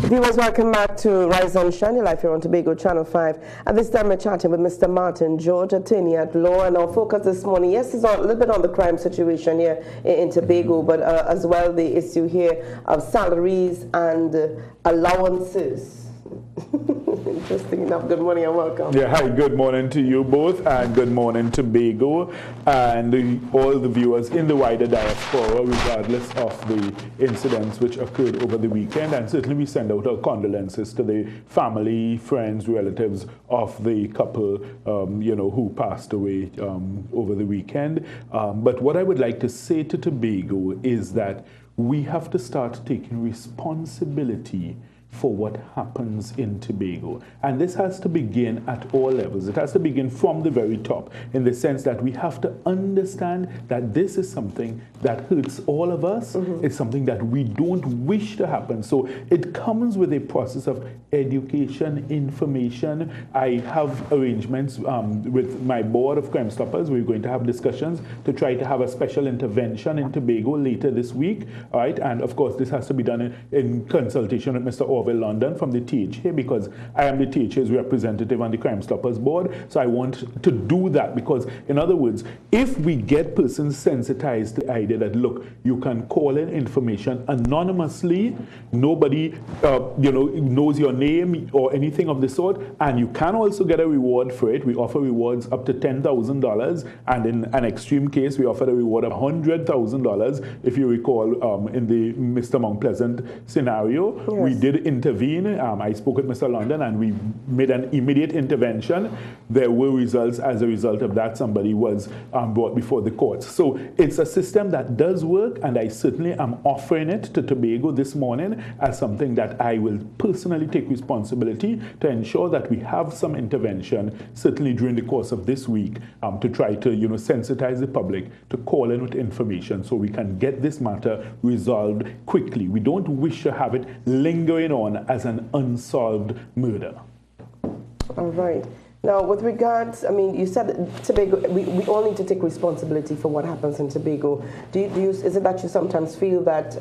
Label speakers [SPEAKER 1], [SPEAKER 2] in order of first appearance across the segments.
[SPEAKER 1] Viewers, welcome back to Rise and Shine Your Life here on Tobago Channel 5. At this time, we're chatting with Mr. Martin George, attorney at law, and our focus this morning, yes, is on, a little bit on the crime situation here in Tobago, but as well the issue here of salaries and allowances. Interesting enough. Good morning and welcome.
[SPEAKER 2] Yeah, hi, good morning to you both, and good morning to Tobago and all the viewers in the wider diaspora, regardless of the incidents which occurred over the weekend. And certainly we send out our condolences to the family, friends, relatives of the couple, who passed away over the weekend. But what I would like to say to Tobago is that we have to start taking responsibility for what happens in Tobago. And this has to begin at all levels. It has to begin from the very top, in the sense that we have to understand that this is something that hurts all of us. It's something that we don't wish to happen. So it comes with a process of education, information. I have arrangements with my board of Crime Stoppers. We're going to have discussions to try to have a special intervention in Tobago later this week. All right? And of course, this has to be done in consultation with Mr. London from the THA, because I am the THA's representative on the Crime Stoppers board. So I want to do that because, in other words, if we get persons sensitized to the idea that, look, you can call in information anonymously, nobody knows your name or anything of the sort, and you can also get a reward for it. We offer rewards up to $10,000, and in an extreme case, we offer a reward of $100,000. If you recall, in the Mr. Mount Pleasant scenario, yes, we did intervene. I spoke with Mr. London and we made an immediate intervention. There were results. As a result of that, somebody was brought before the courts. So it's a system that does work, and I certainly am offering it to Tobago this morning as something that I will personally take responsibility to ensure that we have some intervention, certainly during the course of this week, to try to sensitize the public to call in with information so we can get this matter resolved quickly. We don't wish to have it lingering on as an unsolved murder.
[SPEAKER 1] All right. Now, with regards, I mean, you said that Tobago, we all need to take responsibility for what happens in Tobago. Is it that you sometimes feel that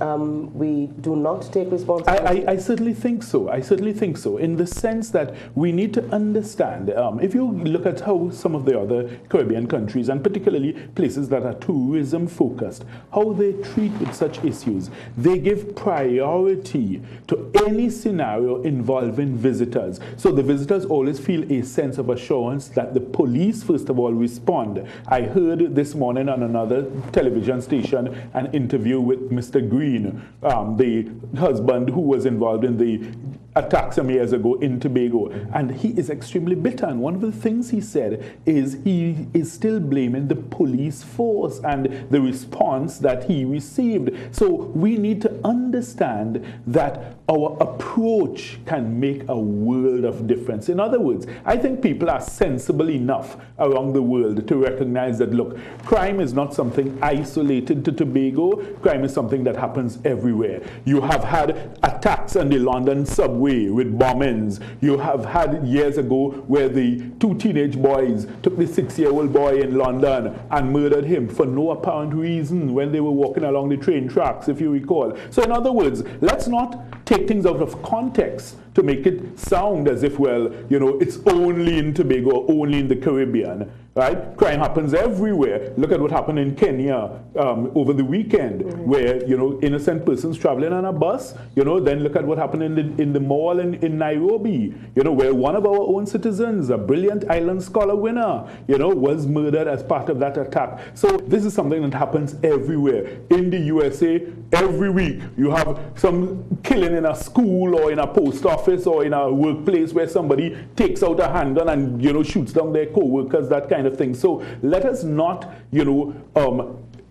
[SPEAKER 1] we do not take responsibility?
[SPEAKER 2] I certainly think so. I certainly think so, in the sense that we need to understand, if you look at how some of the other Caribbean countries, and particularly places that are tourism focused, how they treat with such issues, they give priority to any scenario involving visitors. So the visitors always feel a sense of assurance that the police, first of all, respond. I heard this morning on another television station an interview with Mr. Green, the husband who was involved in the attack some years ago in Tobago, and he is extremely bitter. And one of the things he said is he is still blaming the police force and the response that he received. So we need to understand that our approach can make a world of difference. In other words, I think people are sensible enough around the world to recognize that, look, crime is not something isolated to Tobago. Crime is something that happens everywhere. You have had attacks on the London subway with bombings. You have had years ago where the two teenage boys took the 6-year-old boy in London and murdered him for no apparent reason when they were walking along the train tracks, if you recall. So in other words, let's not take things out of context to make it sound as if, well, it's only in Tobago, only in the Caribbean, right? Crime happens everywhere. Look at what happened in Kenya over the weekend, where, innocent persons traveling on a bus, then look at what happened in the mall in Nairobi, where one of our own citizens, a brilliant Island Scholar winner, was murdered as part of that attack. So this is something that happens everywhere. In the USA, every week you have some killing in a school or in a post office or in a workplace where somebody takes out a handgun and shoots down their co-workers, that kind of thing. So let us not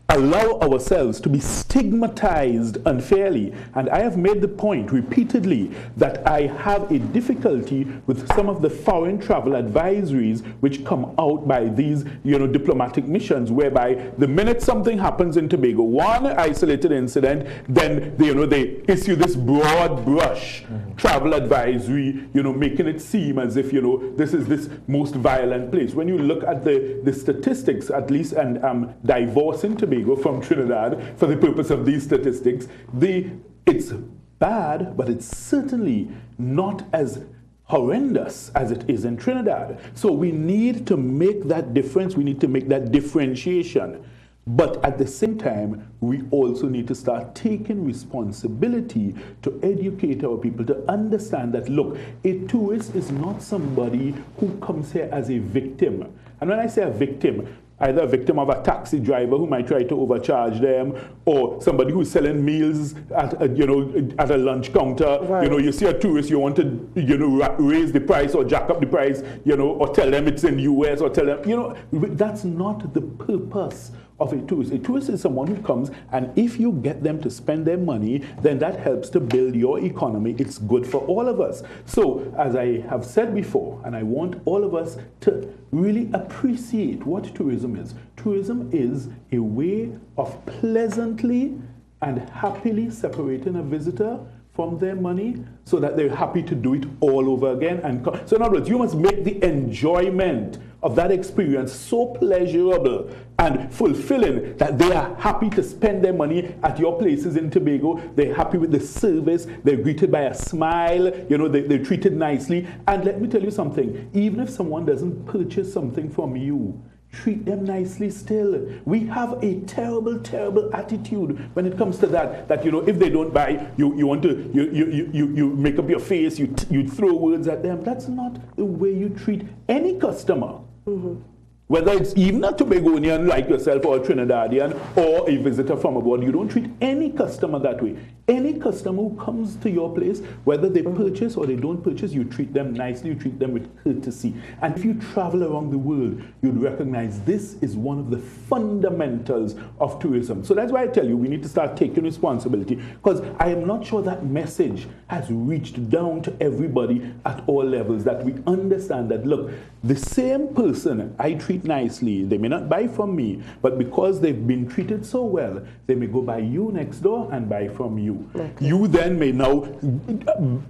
[SPEAKER 2] allow ourselves to be stigmatized unfairly. And I have made the point repeatedly that I have a difficulty with some of the foreign travel advisories which come out by these diplomatic missions, whereby the minute something happens in Tobago, one isolated incident, then they issue this broad brush travel advisory, making it seem as if this is this most violent place. When you look at the statistics, at least, and divorcing Tobago from Trinidad for the purpose of these statistics, it's bad, but it's certainly not as horrendous as it is in Trinidad. So we need to make that difference. We need to make that differentiation. But at the same time, we also need to start taking responsibility to educate our people to understand that, look, a tourist is not somebody who comes here as a victim. And when I say a victim, either a victim of a taxi driver who might try to overcharge them, or somebody who's selling meals at a lunch counter. Right. You see a tourist, you want to raise the price or jack up the price, or tell them it's in US, or tell them, that's not the purpose of a tourist. A tourist is someone who comes, and if you get them to spend their money, then that helps to build your economy. It's good for all of us. So, as I have said before, and I want all of us to really appreciate what tourism is. Tourism is a way of pleasantly and happily separating a visitor from their money so that they're happy to do it all over again. So in other words, you must make the enjoyment of that experience so pleasurable and fulfilling that they are happy to spend their money at your places in Tobago. They're happy with the service. They're greeted by a smile. They're treated nicely. And let me tell you something. Even if someone doesn't purchase something from you, treat them nicely still. We have a terrible, terrible attitude when it comes to that if they don't buy, you want to, you make up your face, you throw words at them. That's not the way you treat any customer. Mm-hmm. Whether it's even a Tobagonian like yourself or a Trinidadian or a visitor from abroad, you don't treat any customer that way. Any customer who comes to your place, whether they purchase or they don't purchase, you treat them nicely, you treat them with courtesy. And if you travel around the world, you'd recognize this is one of the fundamentals of tourism. So that's why I tell you, we need to start taking responsibility, because I am not sure that message has reached down to everybody at all levels, that we understand that, look, the same person I treat nicely, they may not buy from me, but because they've been treated so well, they may go by you next door and buy from you. Okay. You then may now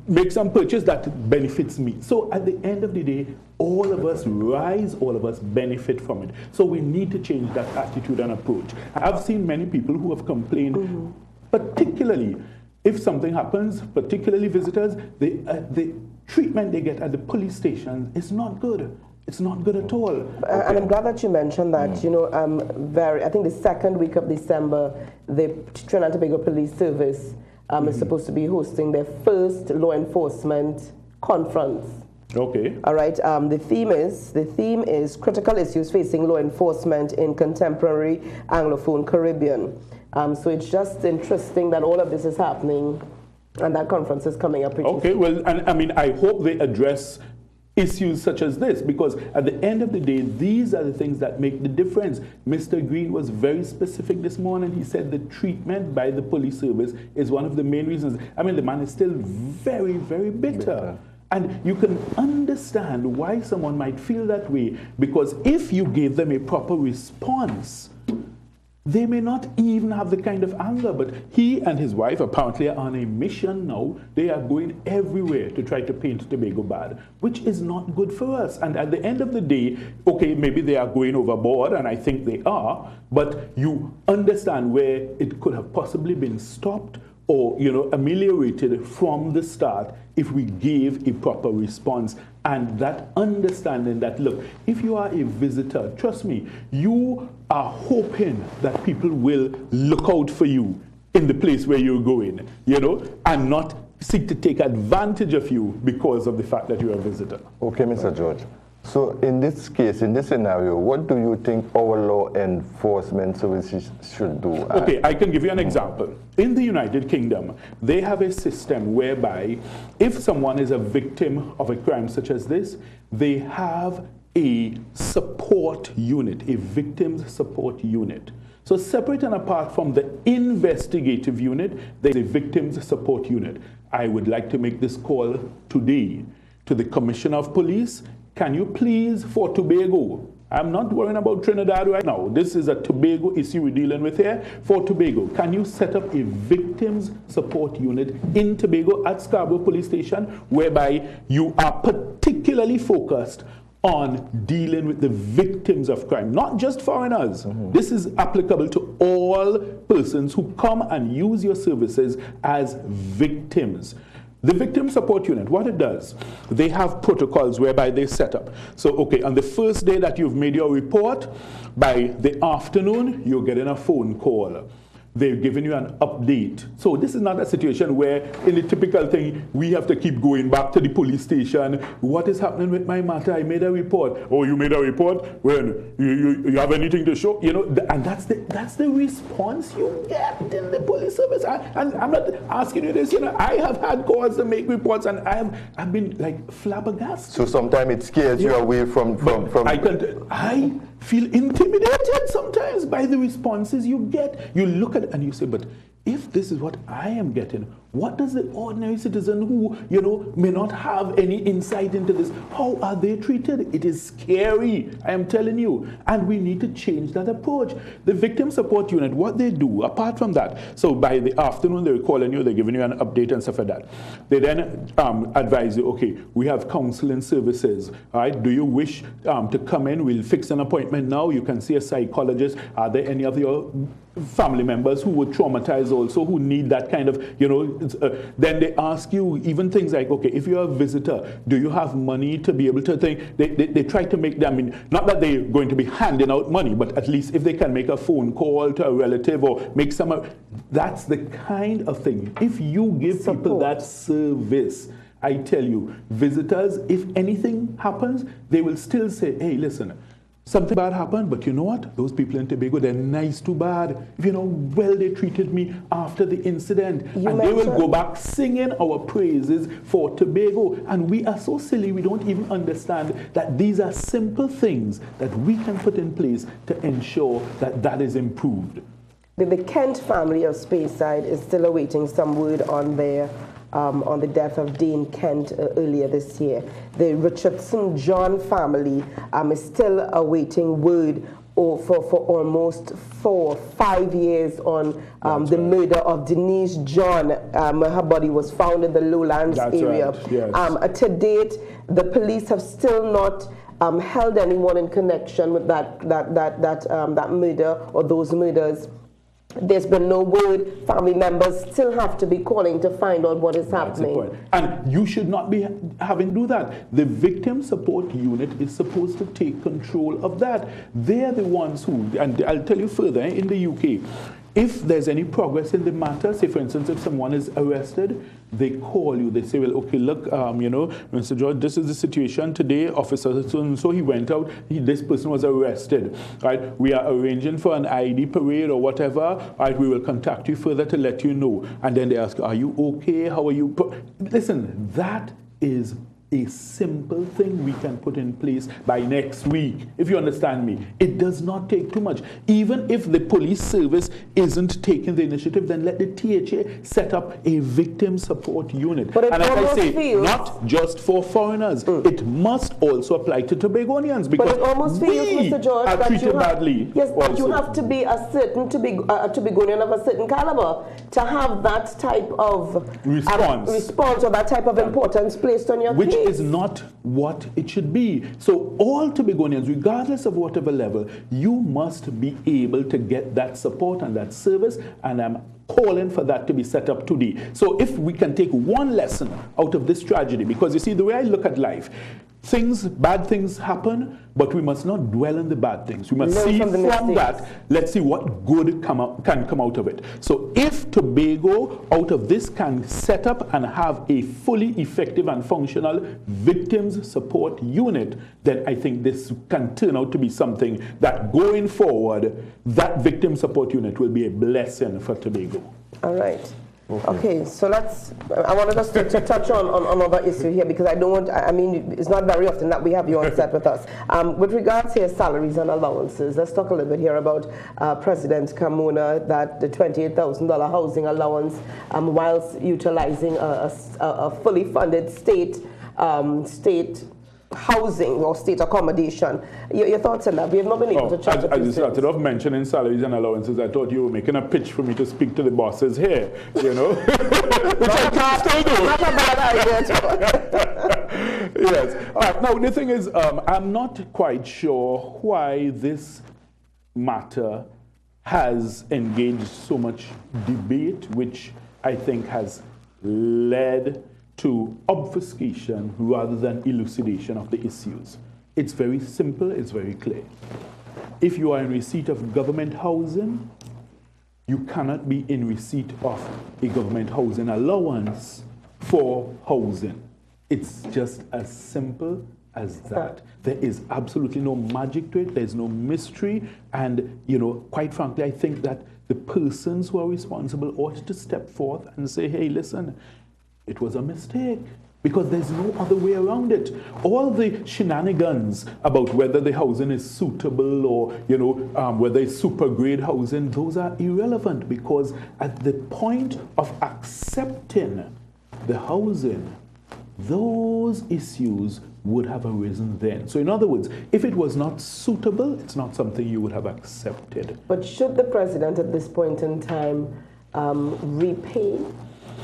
[SPEAKER 2] make some purchase that benefits me. So at the end of the day, all of us rise, all of us benefit from it. So we need to change that attitude and approach. I've seen many people who have complained, particularly if something happens, particularly visitors, the treatment they get at the police station is not good. It's not good at all.
[SPEAKER 1] And I'm glad that you mentioned that. I think the second week of December, the Trinidad and Tobago Police Service is supposed to be hosting their first law enforcement conference.
[SPEAKER 2] Okay.
[SPEAKER 1] All right. The theme is critical issues facing law enforcement in contemporary Anglophone Caribbean. So it's just interesting that all of this is happening, and that conference is coming up.
[SPEAKER 2] Okay. Well, and I mean, I hope they address issues such as this, because at the end of the day, these are the things that make the difference. Mr. Green was very specific this morning. He said the treatment by the police service is one of the main reasons. I mean, the man is still very, very bitter. And you can understand why someone might feel that way, because if you gave them a proper response, they may not even have the kind of anger. But he and his wife apparently are on a mission now. They are going everywhere to try to paint Tobago bad, which is not good for us. And at the end of the day, okay, maybe they are going overboard, and I think they are, but you understand where it could have possibly been stopped or ameliorated from the start if we gave a proper response. And that understanding that, look, if you are a visitor, trust me, you are hoping that people will look out for you in the place where you're going, and not seek to take advantage of you because of the fact that you're a visitor.
[SPEAKER 3] Okay, Mr. George. So in this case, in this scenario, what do you think our law enforcement services should do?
[SPEAKER 2] Okay, I can give you an example. In the United Kingdom, they have a system whereby if someone is a victim of a crime such as this, they have a support unit, a victims support unit. So separate and apart from the investigative unit, there's a victims support unit. I would like to make this call today to the Commissioner of Police. Can you please, for Tobago, I'm not worrying about Trinidad right now. This is a Tobago issue we're dealing with here. For Tobago, can you set up a victims support unit in Tobago at Scarborough Police Station, whereby you are particularly focused on dealing with the victims of crime, not just foreigners. This is applicable to all persons who come and use your services as victims. The Victim Support Unit, what it does, they have protocols whereby they set up. So, okay, on the first day that you've made your report, by the afternoon, you're getting a phone call. They've given you an update. So this is not a situation where, in the typical thing, we have to keep going back to the police station. What is happening with my matter? I made a report. Oh, you made a report? When? You have anything to show? You know, and that's the response you get in the police service. And I'm not asking you this. You know, I have had calls to make reports, and I've been like flabbergasted.
[SPEAKER 3] So sometimes it scares you away from.
[SPEAKER 2] I feel intimidated sometimes by the responses you get. You look at it and you say, but if this is what I am getting, what does the ordinary citizen who, you know, may not have any insight into this, how are they treated? It is scary, I am telling you. And we need to change that approach. The Victim Support Unit, what they do, apart from that, so by the afternoon they're calling you, they're giving you an update and stuff like that. They then advise you, okay, we have counseling services, all right? Do you wish to come in? We'll fix an appointment now. You can see a psychologist. Are there any of your family members who were traumatized also, who need that kind of, you know, then they ask you even things like, okay, if you're a visitor, do you have money to be able to think? They try to make them, I mean, not that they're going to be handing out money, but at least if they can make a phone call to a relative or make some, that's the kind of thing. If you give people that service, I tell you, visitors, if anything happens, they will still say, hey, listen, something bad happened, but you know what? Those people in Tobago, they're nice too bad. If you know well they treated me after the incident. And they will go back singing our praises for Tobago. And we are so silly, we don't even understand that these are simple things that we can put in place to ensure that that is improved.
[SPEAKER 1] The Kent family of Speyside is still awaiting some word on their on the death of Dane Kent earlier this year. The Richardson John family is still awaiting word for almost 4 or 5 years on the murder of Denise John. Her body was found in the Lowlands area.
[SPEAKER 2] Right. Yes.
[SPEAKER 1] To date, the police have still not held anyone in connection with that murder or those murders. There's been no word. Family members still have to be calling to find out what is happening.
[SPEAKER 2] And you should not be having to do that. The Victim Support Unit is supposed to take control of that. They're the ones who, and I'll tell you further, in the UK, if there's any progress in the matter, say for instance, if someone is arrested, they call you. They say, well, okay, look, you know, Mr. George, this is the situation today. Officer so he went out. This person was arrested. Right? We are arranging for an ID parade or whatever. Right? We will contact you further to let you know. And then they ask, are you okay? How are you? Listen, that is a simple thing we can put in place by next week, if you understand me. It does not take too much. Even if the police service isn't taking the initiative, then let the THA set up a victim support unit.
[SPEAKER 1] But
[SPEAKER 2] and as I say, not just for foreigners. It must also apply to Tobagonians, because
[SPEAKER 1] but it almost feels, Mr. George,
[SPEAKER 2] are
[SPEAKER 1] that
[SPEAKER 2] treated badly.
[SPEAKER 1] Yes, but you have to be a certain Tobagonian of a certain caliber to have that type of response or that type of importance placed on your case.
[SPEAKER 2] Which is not what it should be. So all Tobagonians, regardless of whatever level, you must be able to get that support and that service, and I'm calling for that to be set up today. So if we can take one lesson out of this tragedy, because you see, the way I look at life, bad things happen, but we must not dwell on the bad things. We must see from that, let's see what good can come out of it. So if Tobago out of this can set up and have a fully effective and functional victims support unit, then I think this can turn out to be something that going forward, that victim support unit will be a blessing for Tobago.
[SPEAKER 1] All right. Okay, so I wanted us to touch on another issue here, because I mean, it's not very often that we have you on set with us. With regards to salaries and allowances, let's talk a little bit here about President Carmona, that the $28,000 housing allowance, whilst utilizing a fully funded state housing or state accommodation. Your thoughts on that? We have not been able to chat
[SPEAKER 2] as you started off mentioning salaries and allowances, I thought you were making a pitch for me to speak to the bosses here, you know. Which I can still do.
[SPEAKER 1] Not a bad idea.
[SPEAKER 2] Yes. All right. Now, the thing is, I'm not quite sure why this matter has engaged so much debate, which I think has led to obfuscation rather than elucidation of the issues. It's very simple, it's very clear. If you are in receipt of government housing, you cannot be in receipt of a government housing allowance for housing. It's just as simple as that. There is absolutely no magic to it, there's no mystery, and you know, quite frankly, I think that the persons who are responsible ought to step forth and say, hey, listen, it was a mistake, because there's no other way around it. All the shenanigans about whether the housing is suitable or, you know, whether it's super grade housing, those are irrelevant, because at the point of accepting the housing, those issues would have arisen then. So in other words, if it was not suitable, it's not something you would have accepted.
[SPEAKER 1] But should the president at this point in time repay?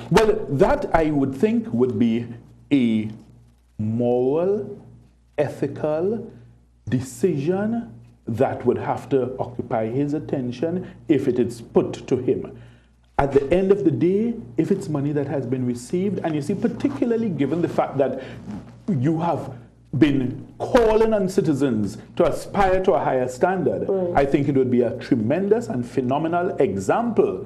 [SPEAKER 2] Well, that I would think would be a moral, ethical decision that would have to occupy his attention if it is put to him. At the end of the day, if it's money that has been received, and you see, particularly given the fact that you have been calling on citizens to aspire to a higher standard, I think it would be a tremendous and phenomenal example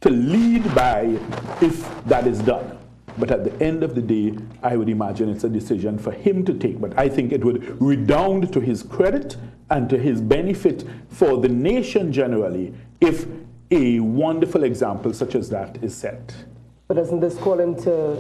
[SPEAKER 2] to lead by if that is done. But at the end of the day, I would imagine it's a decision for him to take. But I think it would redound to his credit and to his benefit for the nation generally if a wonderful example such as that is set.
[SPEAKER 1] But doesn't this call into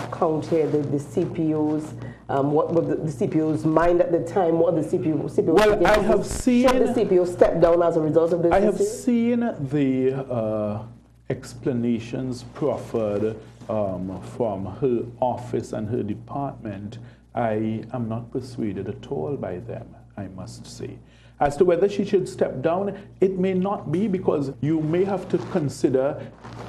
[SPEAKER 1] account here the CPOs? What were the CPO's mind at the time? What the CPO?
[SPEAKER 2] Well, I have seen.
[SPEAKER 1] Should the CPO step down as a result of this?
[SPEAKER 2] I have seen the explanations proffered from her office and her department. I am not persuaded at all by them, I must say. As to whether she should step down, it may not be, because you may have to consider,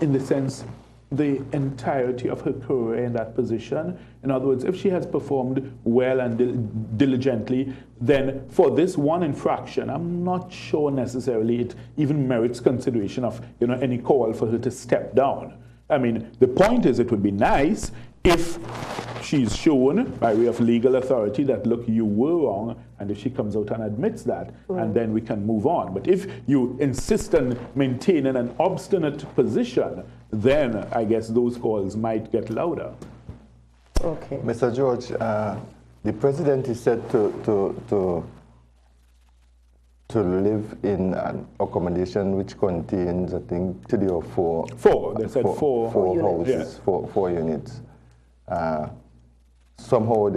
[SPEAKER 2] in the sense, the entirety of her career in that position. In other words, if she has performed well and diligently, then for this one infraction, I'm not sure necessarily it even merits consideration of, you know, any call for her to step down. I mean, the point is, it would be nice if she's shown by way of legal authority that, look, you were wrong, and if she comes out and admits that, and then we can move on. But if you insist on maintaining an obstinate position, then I guess those calls might get louder.
[SPEAKER 1] Okay.
[SPEAKER 3] Mr. George, the president is said to live in an accommodation which contains, I think, 3 or 4.
[SPEAKER 2] They said four
[SPEAKER 3] houses,
[SPEAKER 2] yeah.
[SPEAKER 3] 4 units. Somehow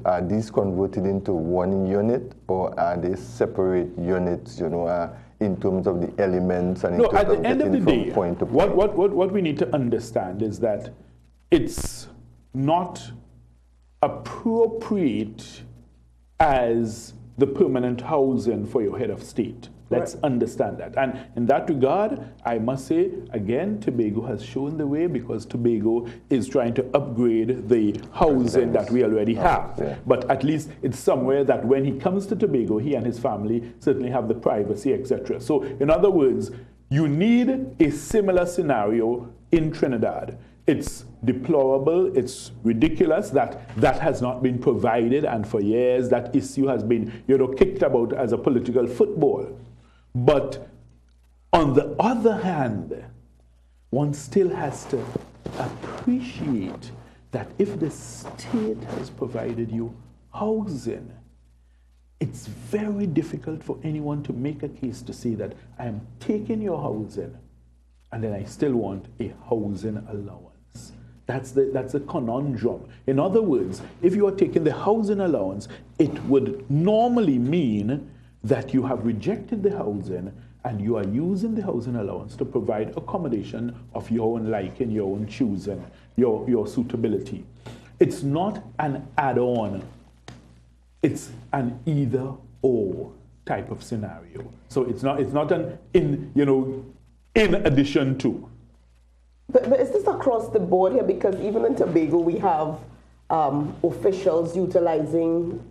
[SPEAKER 3] are these converted into one unit, or are they separate units, you know, in terms of the elements and
[SPEAKER 2] no, at the end of the day, what we need to understand is that it's not appropriate as the permanent housing for your head of state. Let's understand that. And in that regard, I must say, again, Tobago has shown the way, because Tobago is trying to upgrade the housing that we already have. Yeah. But at least it's somewhere that when he comes to Tobago, he and his family certainly have the privacy, etc. So, in other words, you need a similar scenario in Trinidad. It's deplorable, it's ridiculous that that has not been provided, and for years that issue has been, you know, kicked about as a political football. But on the other hand, one still has to appreciate that if the state has provided you housing, it's very difficult for anyone to make a case to say that I am taking your housing and then I still want a housing allowance. That's the conundrum. In other words, if you are taking the housing allowance, it would normally mean that you have rejected the housing and you are using the housing allowance to provide accommodation of your own liking, your own choosing, your suitability. It's not an add-on. It's an either-or type of scenario. So it's not an in addition to.
[SPEAKER 1] But is this across the board here? Because even in Tobago, we have officials utilizing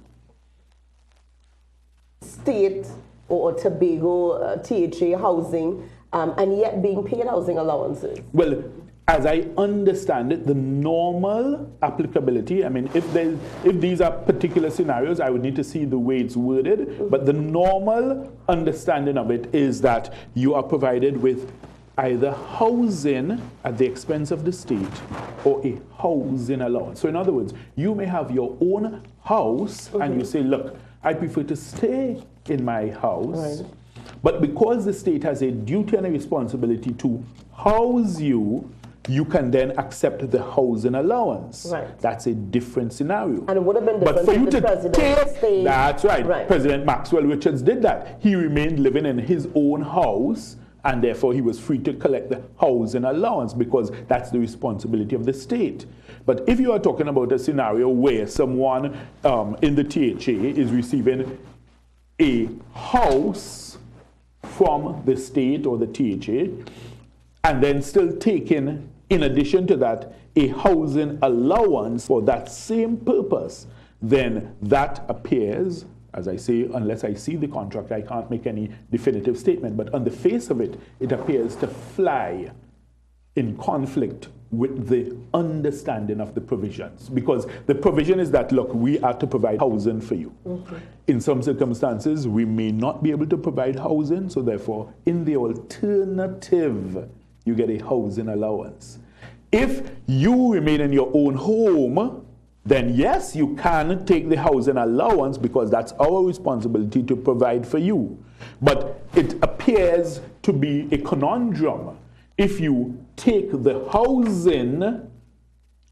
[SPEAKER 1] state or Tobago THA housing and yet being paid housing allowances.
[SPEAKER 2] Well, as I understand it, the normal applicability, I mean, if these are particular scenarios, I would need to see the way it's worded, but the normal understanding of it is that you are provided with either housing at the expense of the state or a housing allowance. So in other words, you may have your own house and you say, look, I prefer to stay in my house, but because the state has a duty and a responsibility to house you, you can then accept the housing allowance.
[SPEAKER 1] Right.
[SPEAKER 2] That's a different scenario.
[SPEAKER 1] And it would have been different
[SPEAKER 2] but for
[SPEAKER 1] if
[SPEAKER 2] you
[SPEAKER 1] the
[SPEAKER 2] to
[SPEAKER 1] president stayed.
[SPEAKER 2] That's right. President Maxwell Richards did that. He remained living in his own house, and therefore he was free to collect the housing allowance because that's the responsibility of the state. But if you are talking about a scenario where someone in the THA is receiving a house from the state or the THA, and then still taking, in addition to that, a housing allowance for that same purpose, then that appears, as I say, unless I see the contract, I can't make any definitive statement. But on the face of it, it appears to fly in conflict with the understanding of the provisions. Because the provision is that, look, we are to provide housing for you. In some circumstances, we may not be able to provide housing, so therefore, in the alternative, you get a housing allowance. If you remain in your own home, then yes, you can take the housing allowance because that's our responsibility to provide for you. But it appears to be a conundrum. If you take the housing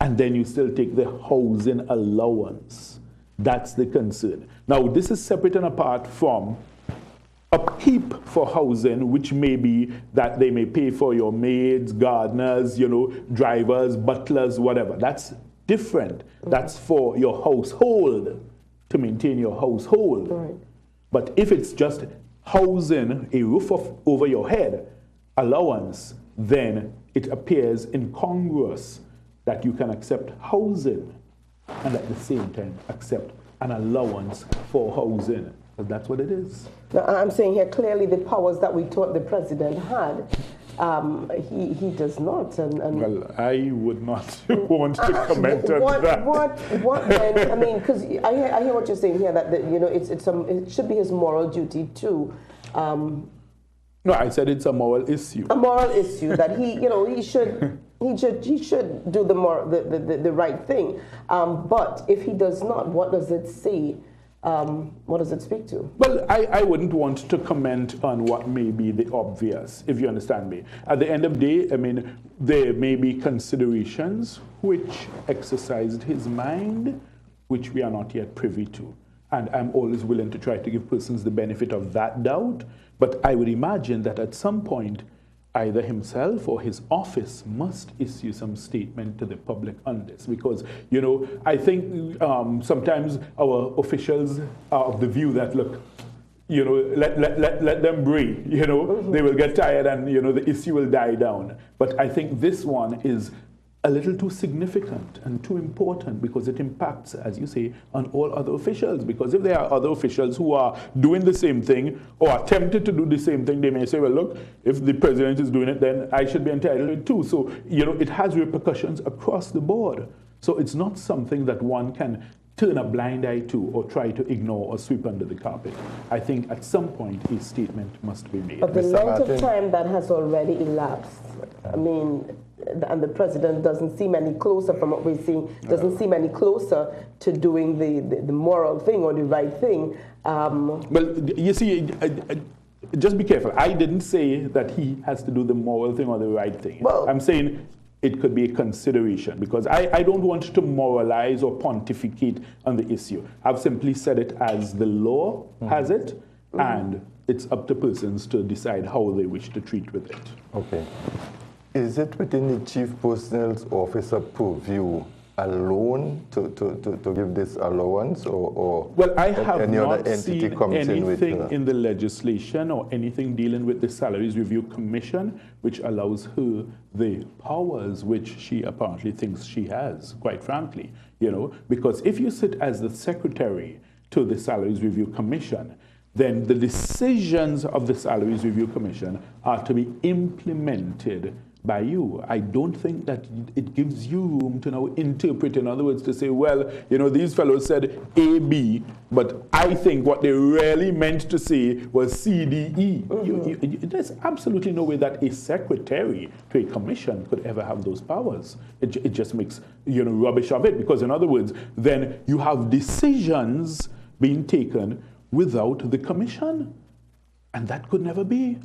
[SPEAKER 2] and then you still take the housing allowance, that's the concern. Now, this is separate and apart from upkeep for housing, which may be that they may pay for your maids, gardeners, drivers, butlers, whatever. That's different. That's for your household, to maintain your household.
[SPEAKER 1] Right.
[SPEAKER 2] But if it's just housing, a roof over your head, allowance, then it appears incongruous that you can accept housing and at the same time accept an allowance for housing. But that's what it is.
[SPEAKER 1] Now, I'm saying here clearly the powers that we thought the president had, he does not. And
[SPEAKER 2] well, I would not want to comment on that.
[SPEAKER 1] What then? I mean, because I hear what you're saying here that it should be his moral duty too.
[SPEAKER 2] No, I said it's a moral issue.
[SPEAKER 1] A moral issue that he should do the right thing. But if he does not, what does it say? What does it speak to?
[SPEAKER 2] Well, I wouldn't want to comment on what may be the obvious, if you understand me. At the end of the day, I mean, there may be considerations which exercised his mind, which we are not yet privy to. And I'm always willing to try to give persons the benefit of that doubt. But I would imagine that at some point, either himself or his office must issue some statement to the public on this. Because, I think sometimes our officials are of the view that, look, let them breathe, they will get tired and, the issue will die down. But I think this one is a little too significant and too important because it impacts, as you say, on all other officials. Because if there are other officials who are doing the same thing or are tempted to do the same thing, they may say, well, look, if the president is doing it, then I should be entitled to it too. So, it has repercussions across the board. So it's not something that one can turn a blind eye to or try to ignore or sweep under the carpet. I think at some point a statement must be made.
[SPEAKER 1] But the length of time that has already elapsed, I mean, and the president doesn't seem any closer from what we're seeing, doesn't seem any closer to doing the moral thing or the right thing.
[SPEAKER 2] Well, you see, just be careful. I didn't say that he has to do the moral thing or the right thing. Well, I'm saying it could be a consideration because I don't want to moralize or pontificate on the issue. I've simply said it as the law has it, and it's up to persons to decide how they wish to treat with it.
[SPEAKER 3] Okay. Is it within the chief personnel officer purview alone to give this allowance, or
[SPEAKER 2] well, I have
[SPEAKER 3] any
[SPEAKER 2] not
[SPEAKER 3] other entity
[SPEAKER 2] seen
[SPEAKER 3] comes
[SPEAKER 2] anything
[SPEAKER 3] in
[SPEAKER 2] in the legislation or anything dealing with the Salaries Review Commission which allows her the powers which she apparently thinks she has, quite frankly, you know, because if you sit as the secretary to the Salaries Review Commission, then the decisions of the Salaries Review Commission are to be implemented by you. I don't think that it gives you room to now interpret, in other words, to say, well, you know, these fellows said A, B, but I think what they really meant to say was C, D, E. There's absolutely no way that a secretary to a commission could ever have those powers. It just makes, you know, rubbish of it, because in other words, then you have decisions being taken without the commission, and that could never be.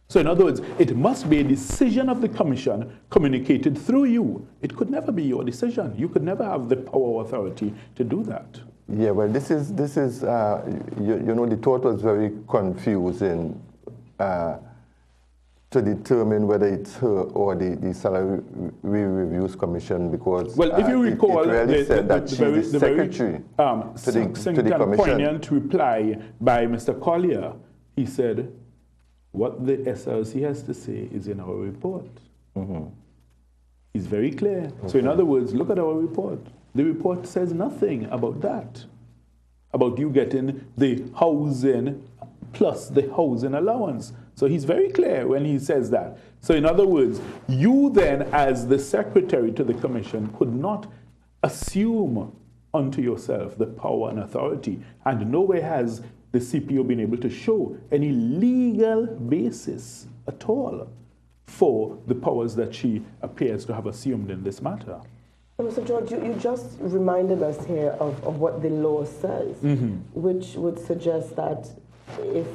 [SPEAKER 2] So in other words, it must be a decision of the commission communicated through you. It could never be your decision. You could never have the power or authority to do that.
[SPEAKER 3] Yeah, well, this is you know, the thought was very confusing to determine whether it's her or the Salary Reviews Commission, because
[SPEAKER 2] well, if you recall,
[SPEAKER 3] it really said that she's the secretary to the commission.
[SPEAKER 2] Poignant reply by Mr. Collier. He said, what the SRC has to say is in our report. He's very clear. So in other words, look at our report. The report says nothing about that, about you getting the housing plus the housing allowance. So he's very clear when he says that. So in other words, you then as the secretary to the commission could not assume unto yourself the power and authority, and nowhere has the CPO been able to show any legal basis at all for the powers that she appears to have assumed in this matter.
[SPEAKER 1] Mr. George, you just reminded us here of what the law says, which would suggest that if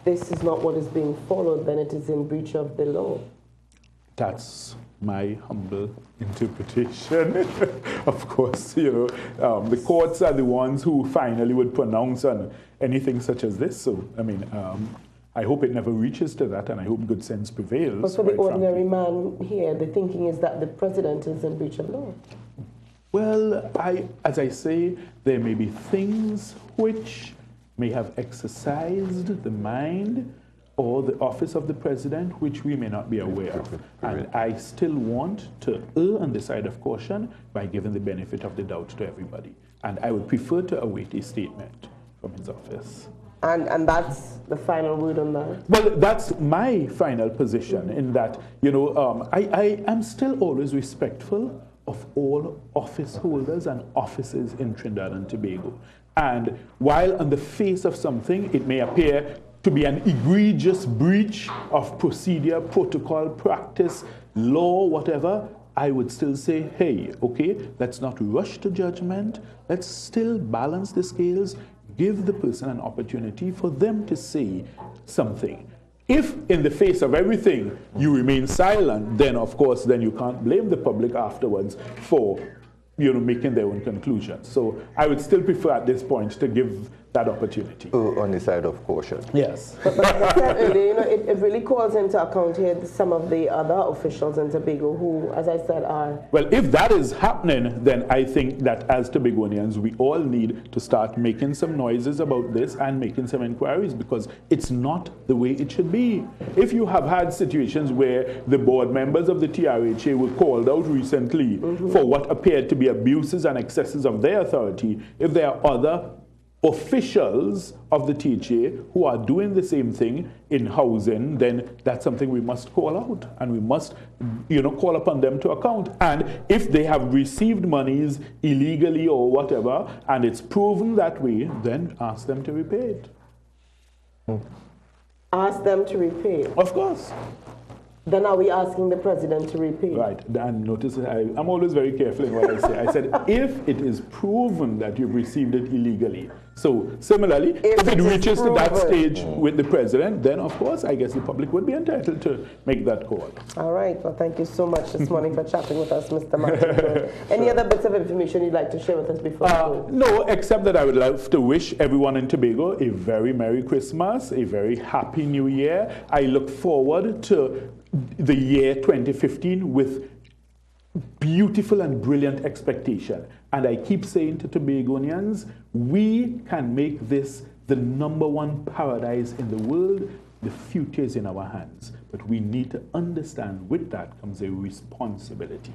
[SPEAKER 1] this is not what is being followed, then it is in breach of the law.
[SPEAKER 2] That's my humble interpretation. Of course, you know, the courts are the ones who finally would pronounce on anything such as this. So, I mean, I hope it never reaches to that, and I hope good sense prevails.
[SPEAKER 1] But for the ordinary man here, the thinking is that the president is in breach of law.
[SPEAKER 2] Well, as I say, there may be things which may have exercised the mind or the office of the president, which we may not be aware of. And I still want to err on the side of caution by giving the benefit of the doubt to everybody. And I would prefer to await a statement from his office.
[SPEAKER 1] And that's the final word on that?
[SPEAKER 2] Well, that's my final position in that, you know, I am still always respectful of all office holders and offices in Trinidad and Tobago. And while on the face of something, it may appear to be an egregious breach of procedure, protocol, practice, law, whatever, I would still say, hey, okay, let's not rush to judgment. Let's still balance the scales, give the person an opportunity for them to say something. If in the face of everything you remain silent, then of course, then you can't blame the public afterwards for, you know, making their own conclusions. So I would still prefer at this point to give that opportunity.
[SPEAKER 3] On the side of caution.
[SPEAKER 2] Yes.
[SPEAKER 1] But like I said earlier, you know, it really calls into account here some of the other officials in Tobago who, as I said, are...
[SPEAKER 2] Well, if that is happening, then I think that as Tobagonians, we all need to start making some noises about this and making some inquiries, because it's not the way it should be. If you have had situations where the board members of the TRHA were called out recently for what appeared to be abuses and excesses of their authority, if there are other officials of the THA who are doing the same thing in housing, then that's something we must call out, and we must, you know, call upon them to account. And if they have received monies illegally or whatever, and it's proven that way, then ask them to repay it.
[SPEAKER 1] Ask them to repay it?
[SPEAKER 2] Of course.
[SPEAKER 1] Then are we asking the president to repay?
[SPEAKER 2] Right, and notice I'm always very careful in what I say. I said, if it is proven that you've received it illegally. So similarly, if it reaches to that stage with the president, then of course, I guess the public would be entitled to make that call.
[SPEAKER 1] All right, well, thank you so much this morning for chatting with us, Mr. Martin. Any other bits of information you'd like to share with us before we go?
[SPEAKER 2] No, except that I would love to wish everyone in Tobago a very Merry Christmas, a very Happy New Year. I look forward to the year 2015 with beautiful and brilliant expectation. And I keep saying to Tobagonians, we can make this the #1 paradise in the world. The future is in our hands. But we need to understand with that comes a responsibility.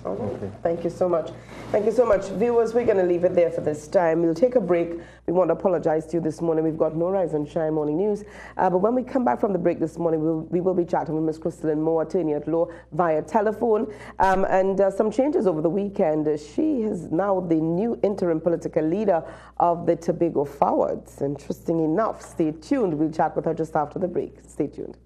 [SPEAKER 1] All right. Okay. Thank you so much. Thank you so much. Viewers, we're going to leave it there for this time. We'll take a break. We want to apologize to you this morning. We've got no Rise and Shine Morning News. But when we come back from the break this morning, we will be chatting with Ms. Crystalline Moore, attorney at law, via telephone. And some changes over the weekend. She is now the new interim political leader of the Tobago Forwards. Interesting enough. Stay tuned. We'll chat with her just after the break. Stay tuned.